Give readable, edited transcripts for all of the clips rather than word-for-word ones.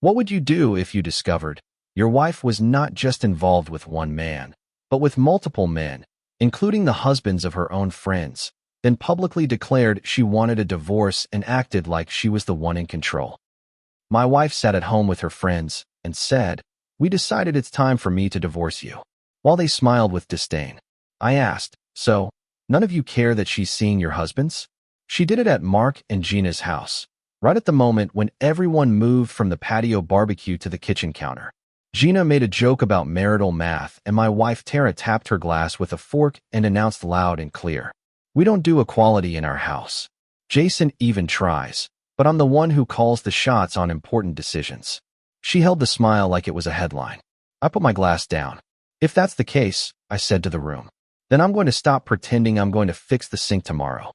What would you do if you discovered your wife was not just involved with one man, but with multiple men, including the husbands of her own friends, then publicly declared she wanted a divorce and acted like she was the one in control? My wife sat at home with her friends and said, "We decided it's time for me to divorce you." While they smiled with disdain, I asked, "So, none of you care that she's seeing your husbands?" She did it at Mark and Gina's house, right at the moment when everyone moved from the patio barbecue to the kitchen counter. Gina made a joke about marital math, and my wife Tara tapped her glass with a fork and announced loud and clear, "We don't do equality in our house. Jason even tries, but I'm the one who calls the shots on important decisions." She held the smile like it was a headline. I put my glass down. "If that's the case," I said to the room, "then I'm going to stop pretending I'm going to fix the sink tomorrow.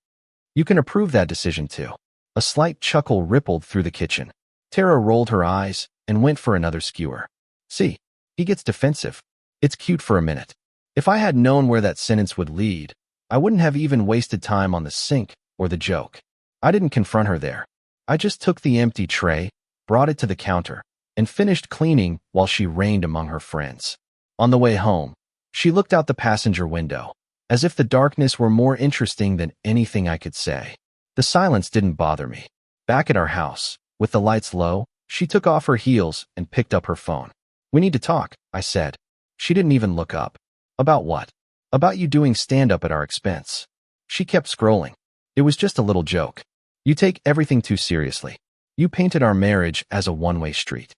You can approve that decision too." A slight chuckle rippled through the kitchen. Tara rolled her eyes and went for another skewer. "See, he gets defensive. It's cute for a minute." If I had known where that sentence would lead, I wouldn't have even wasted time on the sink or the joke. I didn't confront her there. I just took the empty tray, brought it to the counter, and finished cleaning while she reigned among her friends. On the way home, she looked out the passenger window, as if the darkness were more interesting than anything I could say. The silence didn't bother me. Back at our house, with the lights low, she took off her heels and picked up her phone. "We need to talk," I said. She didn't even look up. "About what?" "About you doing stand-up at our expense." She kept scrolling. "It was just a little joke. You take everything too seriously. You painted our marriage as a one-way street."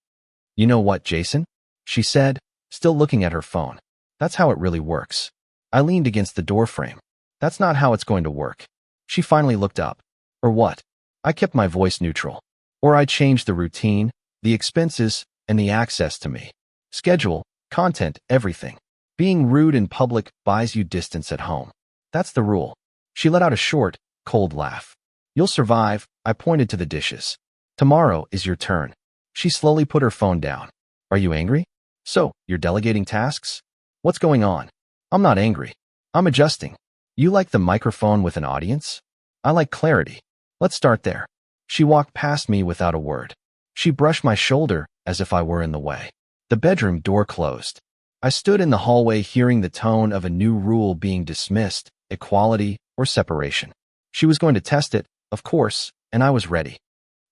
"You know what, Jason?" she said, still looking at her phone. "That's how it really works." I leaned against the doorframe. "That's not how it's going to work." She finally looked up. "Or what?" I kept my voice neutral. "Or I changed the routine, the expenses, and the access to me. Schedule, content, everything. Being rude in public buys you distance at home. That's the rule." She let out a short, cold laugh. "You'll survive," I pointed to the dishes. "Tomorrow is your turn." She slowly put her phone down. "Are you angry?" "So, you're delegating tasks?" "What's going on?" "I'm not angry. I'm adjusting." "You like the microphone with an audience?" "I like clarity. Let's start there." She walked past me without a word. She brushed my shoulder as if I were in the way. The bedroom door closed. I stood in the hallway hearing the tone of a new rule being dismissed, equality or separation. She was going to test it, of course, and I was ready.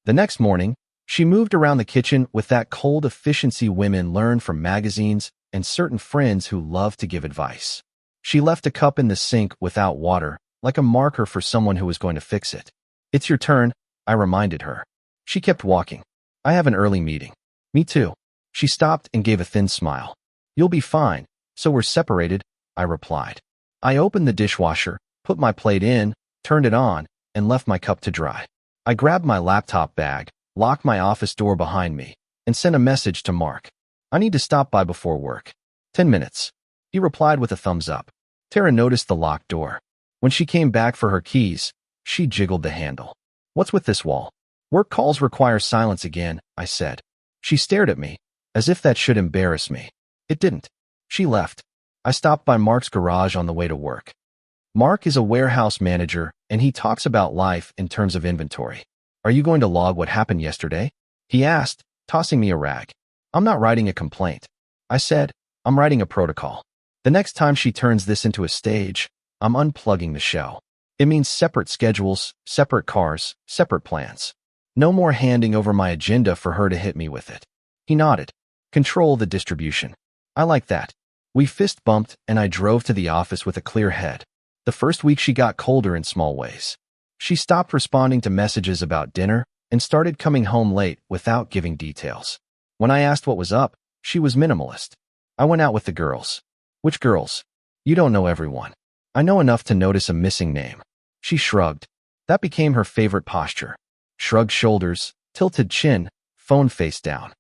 The next morning, she moved around the kitchen with that cold efficiency women learn from magazines and certain friends who love to give advice. She left a cup in the sink without water, like a marker for someone who was going to fix it. "It's your turn," I reminded her. She kept walking. "I have an early meeting." "Me too." She stopped and gave a thin smile. "You'll be fine, so we're separated," I replied. I opened the dishwasher, put my plate in, turned it on, and left my cup to dry. I grabbed my laptop bag, locked my office door behind me, and sent a message to Mark. "I need to stop by before work. 10 minutes. He replied with a thumbs up. Tara noticed the locked door. When she came back for her keys, she jiggled the handle. "What's with this wall?" "Work calls require silence again," I said. She stared at me, as if that should embarrass me. It didn't. She left. I stopped by Mark's garage on the way to work. Mark is a warehouse manager, and he talks about life in terms of inventory. "Are you going to log what happened yesterday?" he asked, tossing me a rag. "I'm not writing a complaint," I said. "I'm writing a protocol. The next time she turns this into a stage, I'm unplugging the show. It means separate schedules, separate cars, separate plans. No more handing over my agenda for her to hit me with it." He nodded. "Control the distribution. I like that." We fist bumped, and I drove to the office with a clear head. The first week she got colder in small ways. She stopped responding to messages about dinner and started coming home late without giving details. When I asked what was up, she was minimalist. "I went out with the girls." "Which girls?" "You don't know everyone." "I know enough to notice a missing name." She shrugged. That became her favorite posture. Shrugged shoulders, tilted chin, phone face down.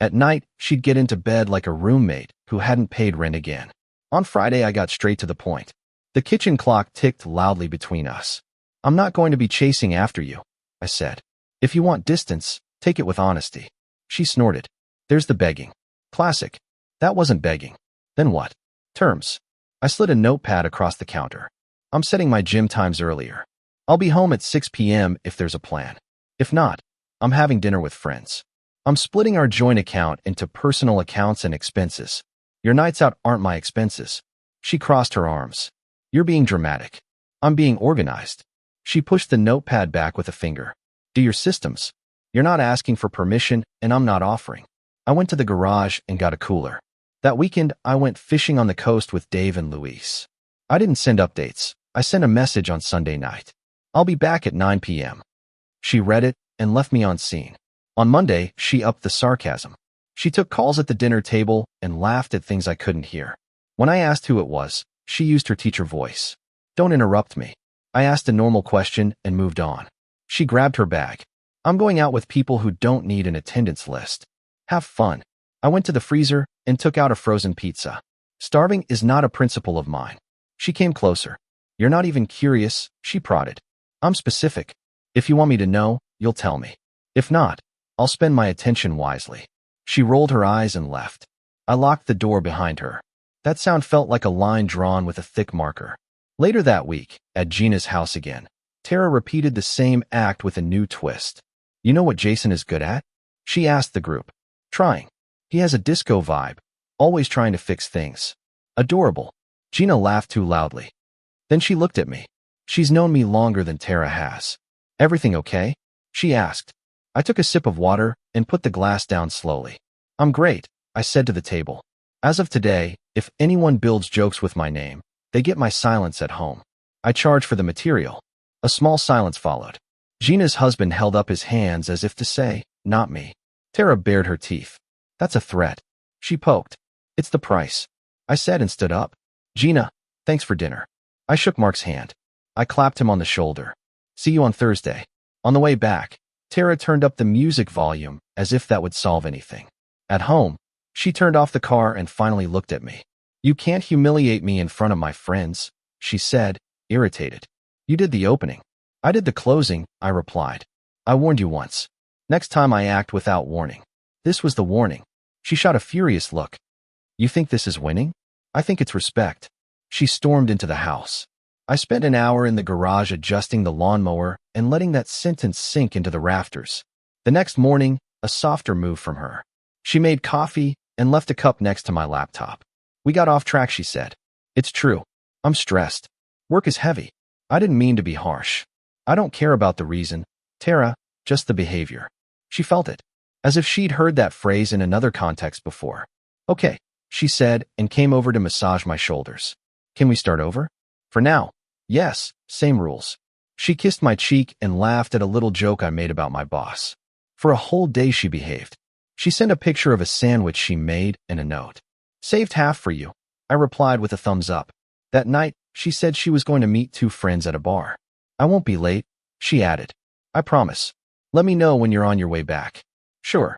At night, she'd get into bed like a roommate who hadn't paid rent again. On Friday, I got straight to the point. The kitchen clock ticked loudly between us. "I'm not going to be chasing after you," I said. "If you want distance, take it with honesty." She snorted. "There's the begging." Classic. That wasn't begging. Then what? Terms. I slid a notepad across the counter. "I'm setting my gym times earlier. I'll be home at 6 p.m. if there's a plan. If not, I'm having dinner with friends. I'm splitting our joint account into personal accounts and expenses. Your nights out aren't my expenses. She crossed her arms. You're being dramatic. I'm being organized. She pushed the notepad back with a finger. Do your systems. You're not asking for permission, and I'm not offering. I went to the garage and got a cooler. That weekend, I went fishing on the coast with Dave and Luis. I didn't send updates. I sent a message on Sunday night. I'll be back at 9 p.m. She read it and left me on scene. On Monday, she upped the sarcasm. She took calls at the dinner table and laughed at things I couldn't hear. When I asked who it was, she used her teacher voice. Don't interrupt me. I asked a normal question and moved on. She grabbed her bag. I'm going out with people who don't need an attendance list. Have fun. I went to the freezer and took out a frozen pizza. Starving is not a principle of mine. She came closer. You're not even curious, she prodded. I'm specific. If you want me to know, you'll tell me. If not, I'll spend my attention wisely. She rolled her eyes and left. I locked the door behind her. That sound felt like a line drawn with a thick marker. Later that week, at Gina's house again, Tara repeated the same act with a new twist. You know what Jason is good at? She asked the group. Trying. He has a disco vibe, always trying to fix things. Adorable. Gina laughed too loudly. Then she looked at me. She's known me longer than Tara has. Everything okay? She asked. I took a sip of water and put the glass down slowly. I'm great, I said to the table. As of today, if anyone builds jokes with my name, they get my silence at home. I charge for the material. A small silence followed. Gina's husband held up his hands as if to say, not me. Tara bared her teeth. That's a threat. She poked. It's the price. I said and stood up. Gina, thanks for dinner. I shook Mark's hand. I clapped him on the shoulder. See you on Thursday. On the way back, Tara turned up the music volume as if that would solve anything. At home, she turned off the car and finally looked at me. You can't humiliate me in front of my friends, she said, irritated. You did the opening. I did the closing, I replied. I warned you once. Next time I act without warning. This was the warning. She shot a furious look. You think this is winning? I think it's respect. She stormed into the house. I spent an hour in the garage adjusting the lawnmower and letting that sentence sink into the rafters. The next morning, a softer move from her. She made coffee and left a cup next to my laptop. We got off track, she said. It's true. I'm stressed. Work is heavy. I didn't mean to be harsh. I don't care about the reason, Tara, just the behavior. She felt it, as if she'd heard that phrase in another context before. Okay, she said and came over to massage my shoulders. Can we start over? For now. Yes, same rules. She kissed my cheek and laughed at a little joke I made about my boss. For a whole day she behaved. She sent a picture of a sandwich she made and a note. Saved half for you. I replied with a thumbs up. That night, she said she was going to meet 2 friends at a bar. I won't be late, she added. I promise. Let me know when you're on your way back. Sure.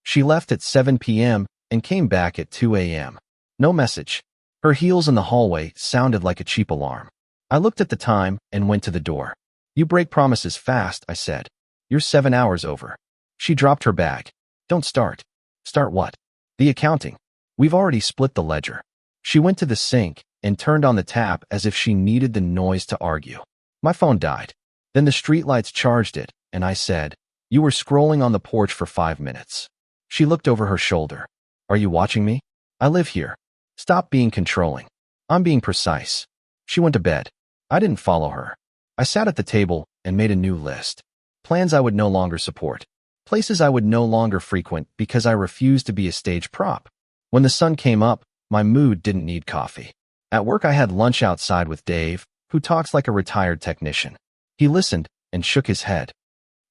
She left at 7 p.m. and came back at 2 a.m. No message. Her heels in the hallway sounded like a cheap alarm. I looked at the time and went to the door. You break promises fast, I said. You're 7 hours over. She dropped her bag. Don't start. Start what? The accounting. We've already split the ledger. She went to the sink and turned on the tap as if she needed the noise to argue. My phone died. Then the streetlights charged it, and I said, You were scrolling on the porch for 5 minutes. She looked over her shoulder. Are you watching me? I live here. Stop being controlling. I'm being precise. She went to bed. I didn't follow her. I sat at the table and made a new list. Plans I would no longer support. Places I would no longer frequent because I refused to be a stage prop. When the sun came up, my mood didn't need coffee. At work I had lunch outside with Dave, who talks like a retired technician. He listened and shook his head.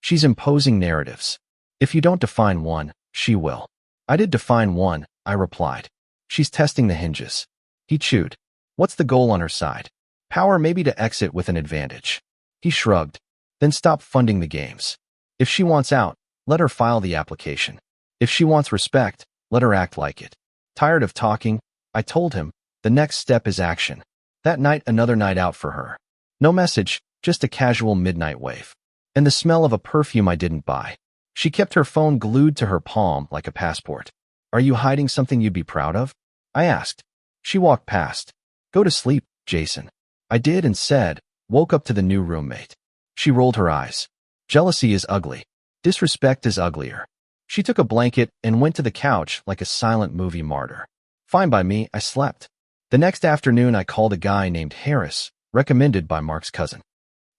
She's imposing narratives. If you don't define one, she will. I did define one, I replied. She's testing the hinges. He chewed. What's the goal on her side? Power, maybe to exit with an advantage. He shrugged. Then stop funding the games. If she wants out, let her file the application. If she wants respect, let her act like it. Tired of talking, I told him, the next step is action. That night, another night out for her. No message, just a casual midnight wave. And the smell of a perfume I didn't buy. She kept her phone glued to her palm like a passport. Are you hiding something you'd be proud of? I asked. She walked past. Go to sleep, Jason. I did and said, woke up to the new roommate. She rolled her eyes. Jealousy is ugly. Disrespect is uglier. She took a blanket and went to the couch like a silent movie martyr. Fine by me, I slept. The next afternoon, I called a guy named Harris, recommended by Mark's cousin.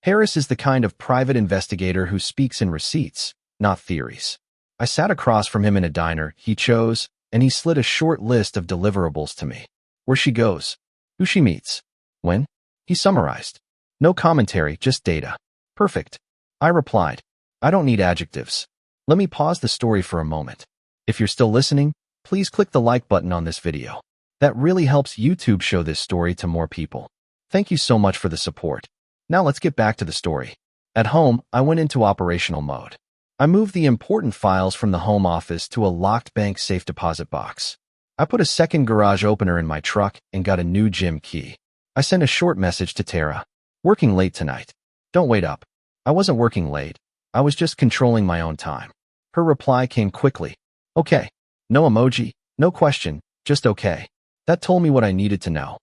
Harris is the kind of private investigator who speaks in receipts, not theories. I sat across from him in a diner he chose, and he slid a short list of deliverables to me. Where she goes, who she meets, when. He summarized. No commentary, just data. Perfect. I replied. I don't need adjectives. Let me pause the story for a moment. If you're still listening, please click the like button on this video. That really helps YouTube show this story to more people. Thank you so much for the support. Now let's get back to the story. At home, I went into operational mode. I moved the important files from the home office to a locked bank safe deposit box. I put a second garage opener in my truck and got a new gym key. I sent a short message to Tara. Working late tonight. Don't wait up. I wasn't working late. I was just controlling my own time. Her reply came quickly. Okay. No emoji, no question, just okay. That told me what I needed to know.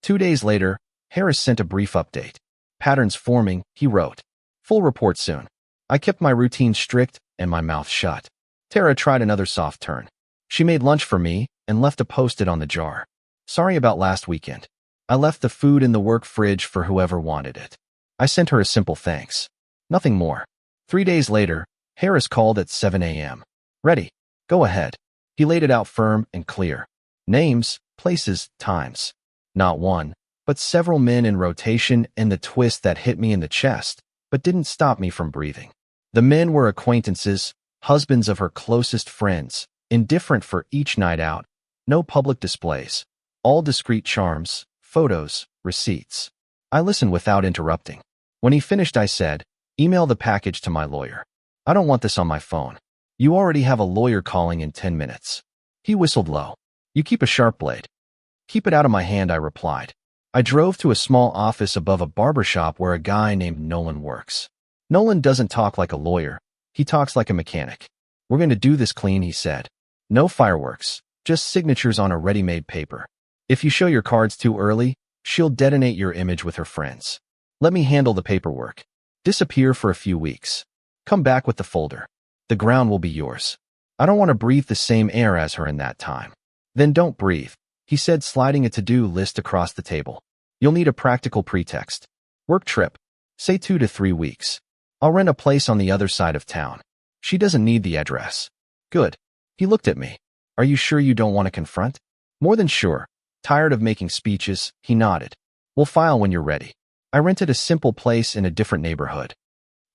2 days later, Harris sent a brief update. Patterns forming, he wrote. Full report soon. I kept my routine strict and my mouth shut. Tara tried another soft turn. She made lunch for me and left a post-it on the jar. Sorry about last weekend. I left the food in the work fridge for whoever wanted it. I sent her a simple thanks. Nothing more. 3 days later, Harris called at 7 a.m. Ready. Go ahead. He laid it out firm and clear. Names, places, times. Not one, but several men in rotation, and the twist that hit me in the chest, but didn't stop me from breathing. The men were acquaintances, husbands of her closest friends, indifferent for each night out, no public displays, all discreet charms, photos, receipts. I listened without interrupting. When he finished, I said, email the package to my lawyer. I don't want this on my phone. You already have a lawyer calling in 10 minutes. He whistled low. You keep a sharp blade. Keep it out of my hand, I replied. I drove to a small office above a barbershop where a guy named Nolan works. Nolan doesn't talk like a lawyer. He talks like a mechanic. We're going to do this clean, he said. No fireworks, just signatures on a ready-made paper. If you show your cards too early, she'll detonate your image with her friends. Let me handle the paperwork. Disappear for a few weeks. Come back with the folder. The ground will be yours. I don't want to breathe the same air as her in that time. Then don't breathe, he said, sliding a to-do list across the table. You'll need a practical pretext. Work trip. Say 2 to 3 weeks. I'll rent a place on the other side of town. She doesn't need the address. Good. He looked at me. Are you sure you don't want to confront? More than sure. Tired of making speeches, he nodded. We'll file when you're ready. I rented a simple place in a different neighborhood.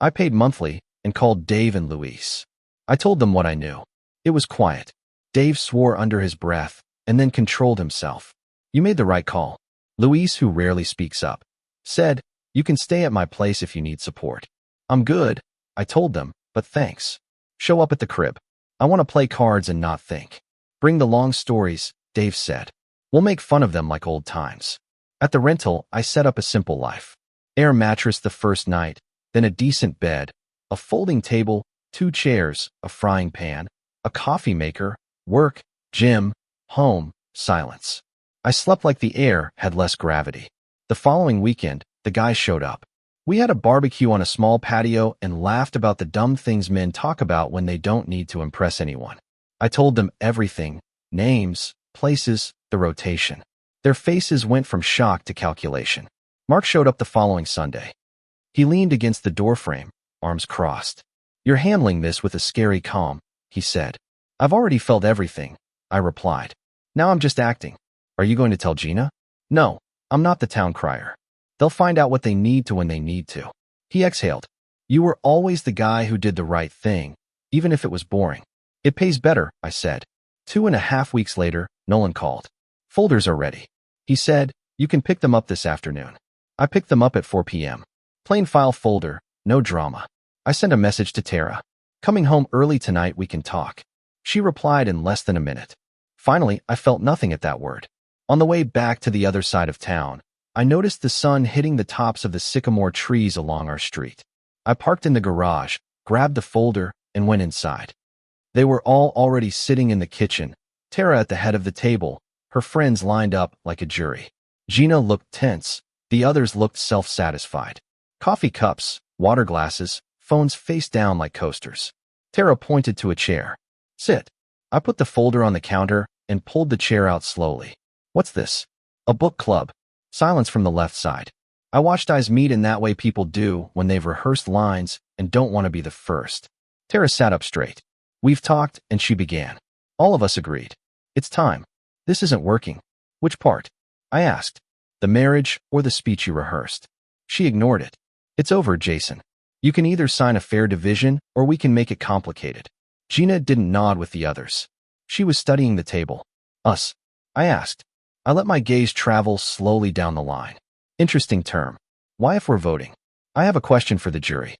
I paid monthly and called Dave and Luis. I told them what I knew. It was quiet. Dave swore under his breath and then controlled himself. You made the right call. Luis, who rarely speaks up, said, you can stay at my place if you need support. I'm good, I told them, but thanks. Show up at the crib. I want to play cards and not think. Bring the long stories, Dave said. We'll make fun of them like old times. At the rental, I set up a simple life. Air mattress the first night, then a decent bed, a folding table, 2 chairs, a frying pan, a coffee maker, work, gym, home, silence. I slept like the air had less gravity. The following weekend, the guy showed up. We had a barbecue on a small patio and laughed about the dumb things men talk about when they don't need to impress anyone. I told them everything, names, places, the rotation. Their faces went from shock to calculation. Mark showed up the following Sunday. He leaned against the doorframe, arms crossed. You're handling this with a scary calm, he said. I've already felt everything, I replied. Now I'm just acting. Are you going to tell Gina? No, I'm not the town crier. They'll find out what they need to when they need to. He exhaled. You were always the guy who did the right thing, even if it was boring. It pays better, I said. 2.5 weeks later, Nolan called. Folders are ready. He said, you can pick them up this afternoon. I picked them up at 4 p.m. Plain file folder, no drama. I sent a message to Tara. Coming home early tonight, we can talk. She replied in less than a minute. Finally, I felt nothing at that word. On the way back to the other side of town, I noticed the sun hitting the tops of the sycamore trees along our street. I parked in the garage, grabbed the folder, and went inside. They were all already sitting in the kitchen, Tara at the head of the table, her friends lined up like a jury. Gina looked tense, the others looked self-satisfied. Coffee cups, water glasses, phones face down like coasters. Tara pointed to a chair. Sit. I put the folder on the counter and pulled the chair out slowly. What's this? A book club. Silence from the left side. I watched eyes meet in that way people do when they've rehearsed lines and don't want to be the first. Tara sat up straight. We've talked, and she began. All of us agreed. It's time. This isn't working. Which part? I asked. The marriage or the speech you rehearsed? She ignored it. It's over, Jason. You can either sign a fair division or we can make it complicated. Gina didn't nod with the others. She was studying the table. Us? I asked. I let my gaze travel slowly down the line. Interesting term. Why if we're voting? I have a question for the jury.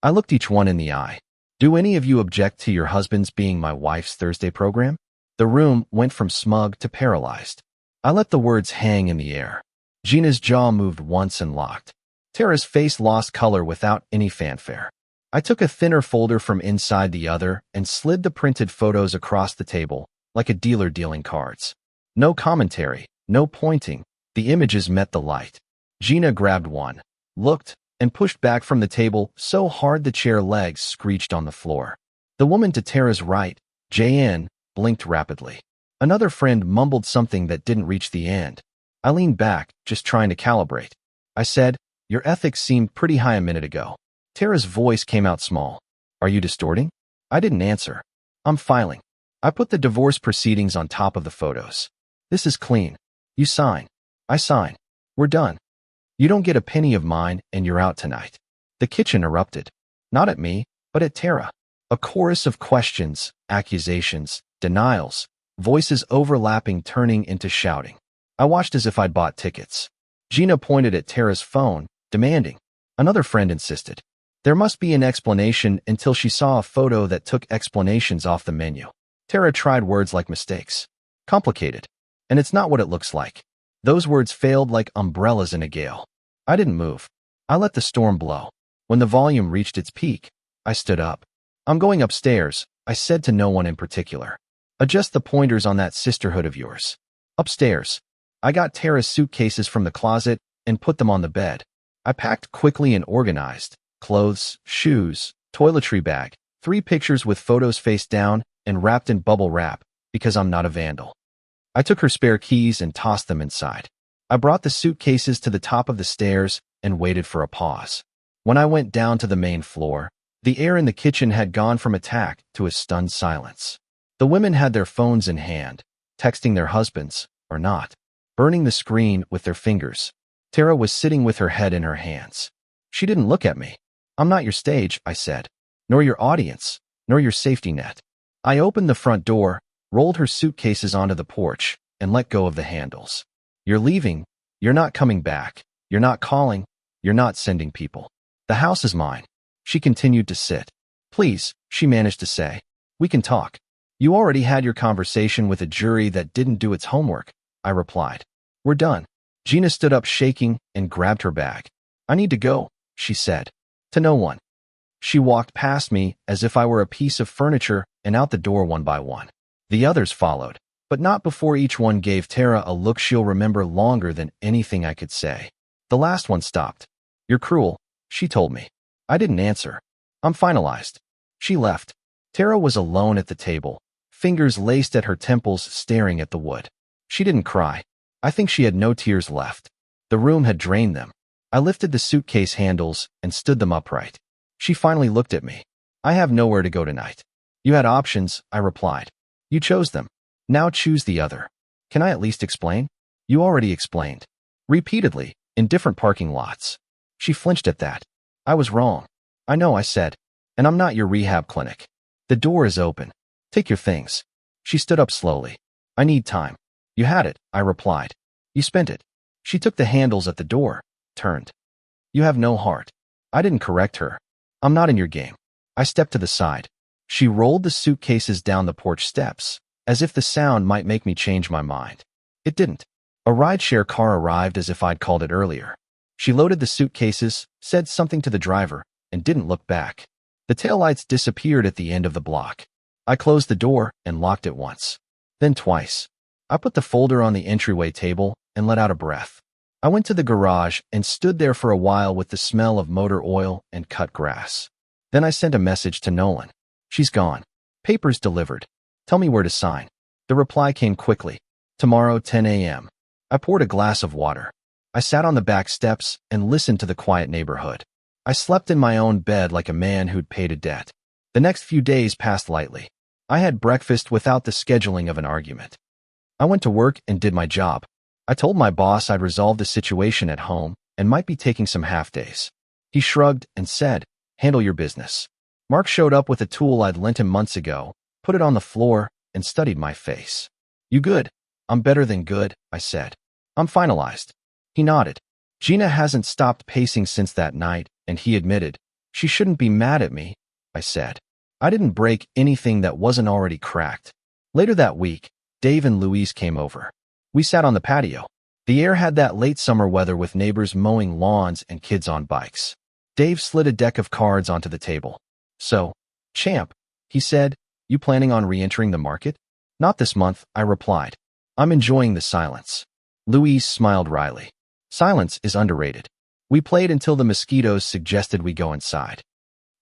I looked each one in the eye. Do any of you object to your husband's being my wife's Thursday program? The room went from smug to paralyzed. I let the words hang in the air. Gina's jaw moved once and locked. Tara's face lost color without any fanfare. I took a thinner folder from inside the other and slid the printed photos across the table, like a dealer dealing cards. No commentary, no pointing. The images met the light. Gina grabbed one, looked, and pushed back from the table so hard the chair legs screeched on the floor. The woman to Tara's right, J.N., blinked rapidly. Another friend mumbled something that didn't reach the end. I leaned back, just trying to calibrate. I said, your ethics seemed pretty high a minute ago. Tara's voice came out small. Are you distorting? I didn't answer. I'm filing. I put the divorce proceedings on top of the photos. This is clean. You sign. I sign. We're done. You don't get a penny of mine and you're out tonight. The kitchen erupted. Not at me, but at Tara. A chorus of questions, accusations, denials, voices overlapping turning into shouting. I watched as if I'd bought tickets. Gina pointed at Tara's phone, demanding. Another friend insisted. There must be an explanation until she saw a photo that took explanations off the menu. Tara tried words like mistakes. Complicated. And it's not what it looks like. Those words failed like umbrellas in a gale. I didn't move. I let the storm blow. When the volume reached its peak, I stood up. I'm going upstairs, I said to no one in particular. Adjust the pointers on that sisterhood of yours. Upstairs. I got Tara's suitcases from the closet and put them on the bed. I packed quickly and organized. Clothes, shoes, toiletry bag, 3 pictures with photos face down and wrapped in bubble wrap, because I'm not a vandal. I took her spare keys and tossed them inside. I brought the suitcases to the top of the stairs and waited for a pause. When I went down to the main floor, the air in the kitchen had gone from attack to a stunned silence. The women had their phones in hand, texting their husbands, or not, burning the screen with their fingers. Tara was sitting with her head in her hands. She didn't look at me. I'm not your stage, I said, nor your audience, nor your safety net. I opened the front door, rolled her suitcases onto the porch, and let go of the handles. You're leaving. You're not coming back. You're not calling. You're not sending people. The house is mine. She continued to sit. Please, she managed to say. We can talk. You already had your conversation with a jury that didn't do its homework, I replied. We're done. Gina stood up shaking and grabbed her bag. I need to go, she said. To no one. She walked past me as if I were a piece of furniture and out the door one by one. The others followed, but not before each one gave Tara a look she'll remember longer than anything I could say. The last one stopped. You're cruel, she told me. I didn't answer. I'm finalized. She left. Tara was alone at the table, fingers laced at her temples staring at the wood. She didn't cry. I think she had no tears left. The room had drained them. I lifted the suitcase handles and stood them upright. She finally looked at me. I have nowhere to go tonight. You had options, I replied. You chose them. Now choose the other. Can I at least explain? You already explained. Repeatedly, in different parking lots. She flinched at that. I was wrong. I know, I said. And I'm not your rehab clinic. The door is open. Take your things. She stood up slowly. I need time. You had it, I replied. You spent it. She took the handles at the door, turned. You have no heart. I didn't correct her. I'm not in your game. I stepped to the side. She rolled the suitcases down the porch steps, as if the sound might make me change my mind. It didn't. A rideshare car arrived as if I'd called it earlier. She loaded the suitcases, said something to the driver, and didn't look back. The taillights disappeared at the end of the block. I closed the door and locked it once. Then twice. I put the folder on the entryway table and let out a breath. I went to the garage and stood there for a while with the smell of motor oil and cut grass. Then I sent a message to Nolan. She's gone. Papers delivered. Tell me where to sign. The reply came quickly. Tomorrow, 10 a.m. I poured a glass of water. I sat on the back steps and listened to the quiet neighborhood. I slept in my own bed like a man who'd paid a debt. The next few days passed lightly. I had breakfast without the scheduling of an argument. I went to work and did my job. I told my boss I'd resolved the situation at home and might be taking some half days. He shrugged and said, "Handle your business." Mark showed up with a tool I'd lent him months ago, put it on the floor, and studied my face. "You good?" "I'm better than good," I said. "I'm finalized." He nodded. Gina hasn't stopped pacing since that night, and he admitted, "She shouldn't be mad at me," I said. I didn't break anything that wasn't already cracked. Later that week, Dave and Louise came over. We sat on the patio. The air had that late summer weather with neighbors mowing lawns and kids on bikes. Dave slid a deck of cards onto the table. "So, champ," he said, "you planning on re-entering the market?" "Not this month," I replied. "I'm enjoying the silence." Louise smiled wryly. "Silence is underrated." We played until the mosquitoes suggested we go inside.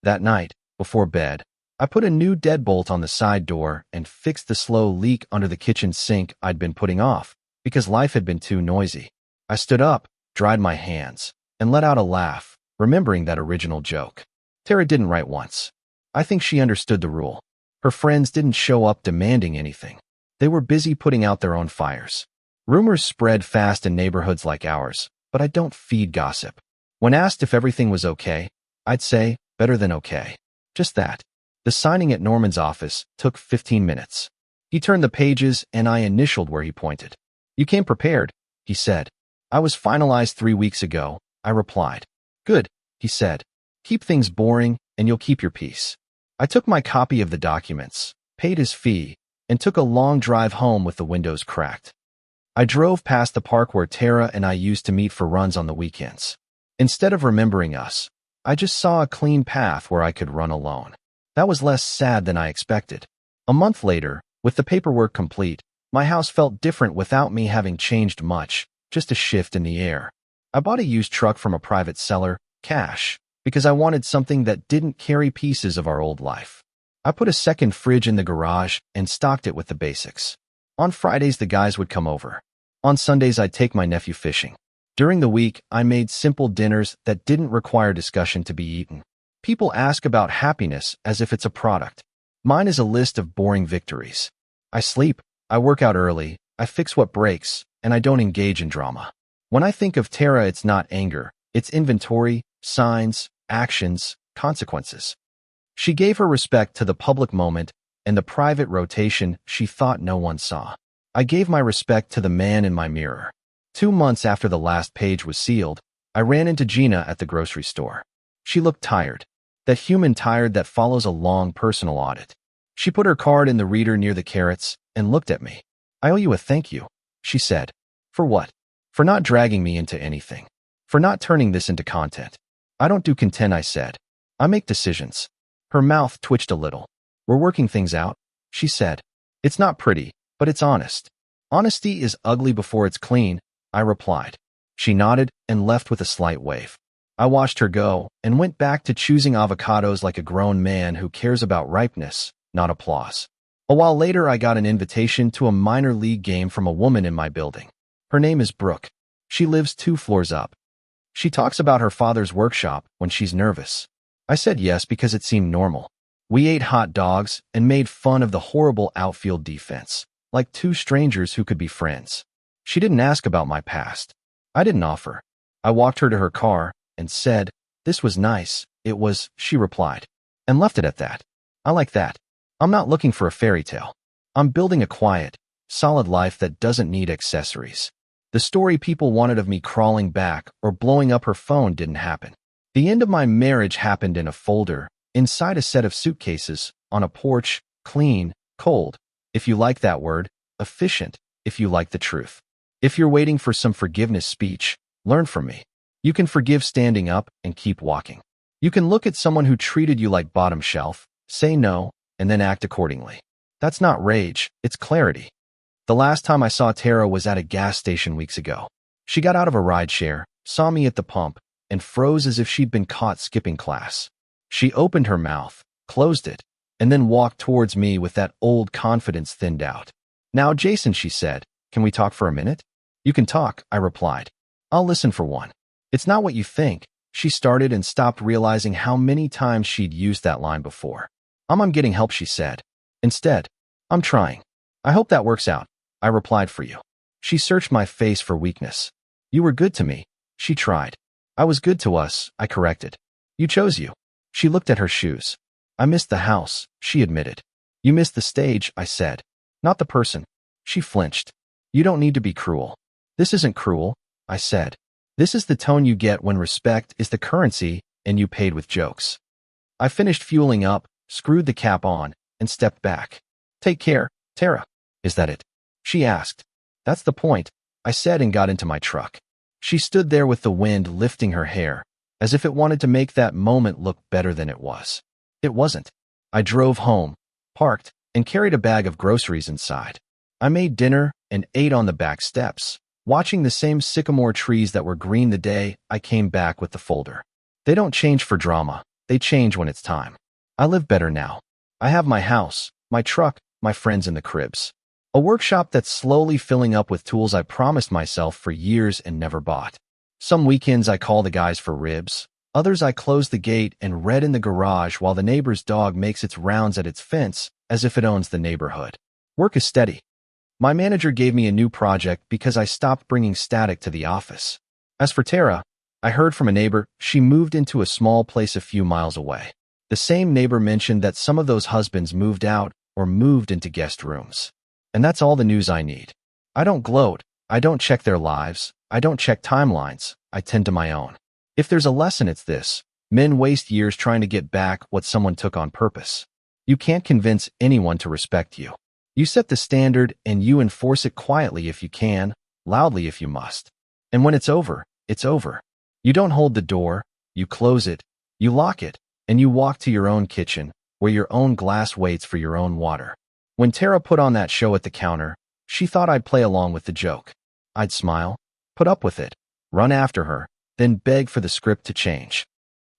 That night, before bed, I put a new deadbolt on the side door and fixed the slow leak under the kitchen sink I'd been putting off because life had been too noisy. I stood up, dried my hands, and let out a laugh, remembering that original joke. Tara didn't write once. I think she understood the rule. Her friends didn't show up demanding anything. They were busy putting out their own fires. Rumors spread fast in neighborhoods like ours, but I don't feed gossip. When asked if everything was okay, I'd say, better than okay. Just that. The signing at Norman's office took 15 minutes. He turned the pages and I initialed where he pointed. "You came prepared," he said. "I was finalized 3 weeks ago," I replied. "Good," he said. "Keep things boring and you'll keep your peace." I took my copy of the documents, paid his fee, and took a long drive home with the windows cracked. I drove past the park where Tara and I used to meet for runs on the weekends. Instead of remembering us, I just saw a clean path where I could run alone. That was less sad than I expected. A month later, with the paperwork complete, my house felt different without me having changed much, just a shift in the air. I bought a used truck from a private seller, cash, because I wanted something that didn't carry pieces of our old life. I put a second fridge in the garage and stocked it with the basics. On Fridays, the guys would come over. On Sundays, I'd take my nephew fishing. During the week, I made simple dinners that didn't require discussion to be eaten. People ask about happiness as if it's a product. Mine is a list of boring victories. I sleep, I work out early, I fix what breaks, and I don't engage in drama. When I think of Tara, it's not anger, it's inventory, signs, actions, consequences. She gave her respect to the public moment and the private rotation she thought no one saw. I gave my respect to the man in my mirror. 2 months after the last page was sealed, I ran into Gina at the grocery store. She looked tired. That human tired that follows a long personal audit. She put her card in the reader near the carrots and looked at me. "I owe you a thank you," she said. "For what?" "For not dragging me into anything. For not turning this into content." "I don't do content," I said. "I make decisions." Her mouth twitched a little. "We're working things out," she said. "It's not pretty, but it's honest." "Honesty is ugly before it's clean," I replied. She nodded and left with a slight wave. I watched her go and went back to choosing avocados like a grown man who cares about ripeness, not applause. A while later, I got an invitation to a minor league game from a woman in my building. Her name is Brooke. She lives 2 floors up. She talks about her father's workshop when she's nervous. I said yes because it seemed normal. We ate hot dogs and made fun of the horrible outfield defense, like 2 strangers who could be friends. She didn't ask about my past. I didn't offer. I walked her to her car and said, "This was nice, it was," she replied, and left it at that. I like that. I'm not looking for a fairy tale. I'm building a quiet, solid life that doesn't need accessories. The story people wanted of me crawling back or blowing up her phone didn't happen. The end of my marriage happened in a folder, inside a set of suitcases, on a porch, clean, cold, if you like that word, efficient, if you like the truth. If you're waiting for some forgiveness speech, learn from me. You can forgive standing up and keep walking. You can look at someone who treated you like bottom shelf, say no, and then act accordingly. That's not rage, it's clarity. The last time I saw Tara was at a gas station weeks ago. She got out of a rideshare, saw me at the pump, and froze as if she'd been caught skipping class. She opened her mouth, closed it, and then walked towards me with that old confidence thinned out. "Now, Jason," she said, "can we talk for a minute?" "You can talk," I replied. "I'll listen for one." "It's not what you think," she started and stopped, realizing how many times she'd used that line before. I'm getting help," she said. "Instead, I'm trying. I hope that works out," I replied, "for you." She searched my face for weakness. "You were good to me," she tried. "I was good to us," I corrected. "You chose you." She looked at her shoes. "I missed the house," she admitted. "You missed the stage," I said. "Not the person." She flinched. "You don't need to be cruel." "This isn't cruel," I said. "This is the tone you get when respect is the currency and you paid with jokes." I finished fueling up, screwed the cap on, and stepped back. "Take care, Tara." "Is that it?" she asked. "That's the point," I said, and got into my truck. She stood there with the wind lifting her hair, as if it wanted to make that moment look better than it was. It wasn't. I drove home, parked, and carried a bag of groceries inside. I made dinner and ate on the back steps, watching the same sycamore trees that were green the day I came back with the folder. They don't change for drama. They change when it's time. I live better now. I have my house, my truck, my friends in the cribs. A workshop that's slowly filling up with tools I promised myself for years and never bought. Some weekends I call the guys for ribs. Others I close the gate and read in the garage while the neighbor's dog makes its rounds at its fence as if it owns the neighborhood. Work is steady. My manager gave me a new project because I stopped bringing static to the office. As for Tara, I heard from a neighbor she moved into a small place a few miles away. The same neighbor mentioned that some of those husbands moved out or moved into guest rooms. And that's all the news I need. I don't gloat. I don't check their lives. I don't check timelines. I tend to my own. If there's a lesson, it's this. Men waste years trying to get back what someone took on purpose. You can't convince anyone to respect you. You set the standard and you enforce it quietly if you can, loudly if you must. And when it's over, it's over. You don't hold the door, you close it, you lock it, and you walk to your own kitchen, where your own glass waits for your own water. When Tara put on that show at the counter, she thought I'd play along with the joke. I'd smile, put up with it, run after her, then beg for the script to change.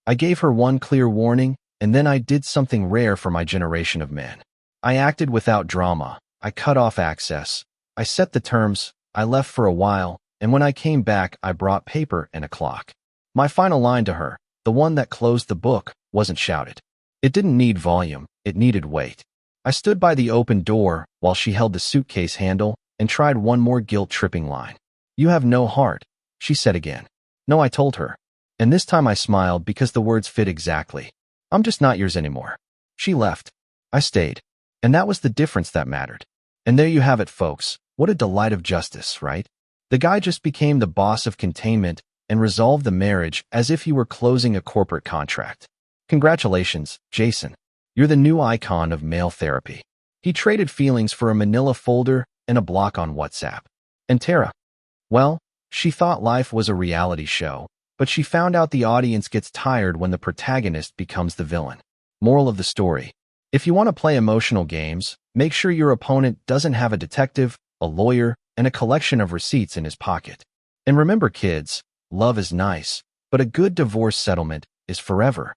I gave her one clear warning, and then I did something rare for my generation of men. I acted without drama. I cut off access. I set the terms. I left for a while, and when I came back, I brought paper and a clock. My final line to her, the one that closed the book, wasn't shouted. It didn't need volume. It needed weight. I stood by the open door while she held the suitcase handle and tried one more guilt-tripping line. "You have no heart," she said again. "No," I told her. And this time I smiled because the words fit exactly. "I'm just not yours anymore." She left. I stayed. And that was the difference that mattered. And there you have it, folks. What a delight of justice, right? The guy just became the boss of containment and resolved the marriage as if he were closing a corporate contract. Congratulations, Jason. You're the new icon of male therapy. He traded feelings for a manila folder and a block on WhatsApp. And Tara? Well, she thought life was a reality show, but she found out the audience gets tired when the protagonist becomes the villain. Moral of the story. If you want to play emotional games, make sure your opponent doesn't have a detective, a lawyer, and a collection of receipts in his pocket. And remember, kids, love is nice, but a good divorce settlement is forever.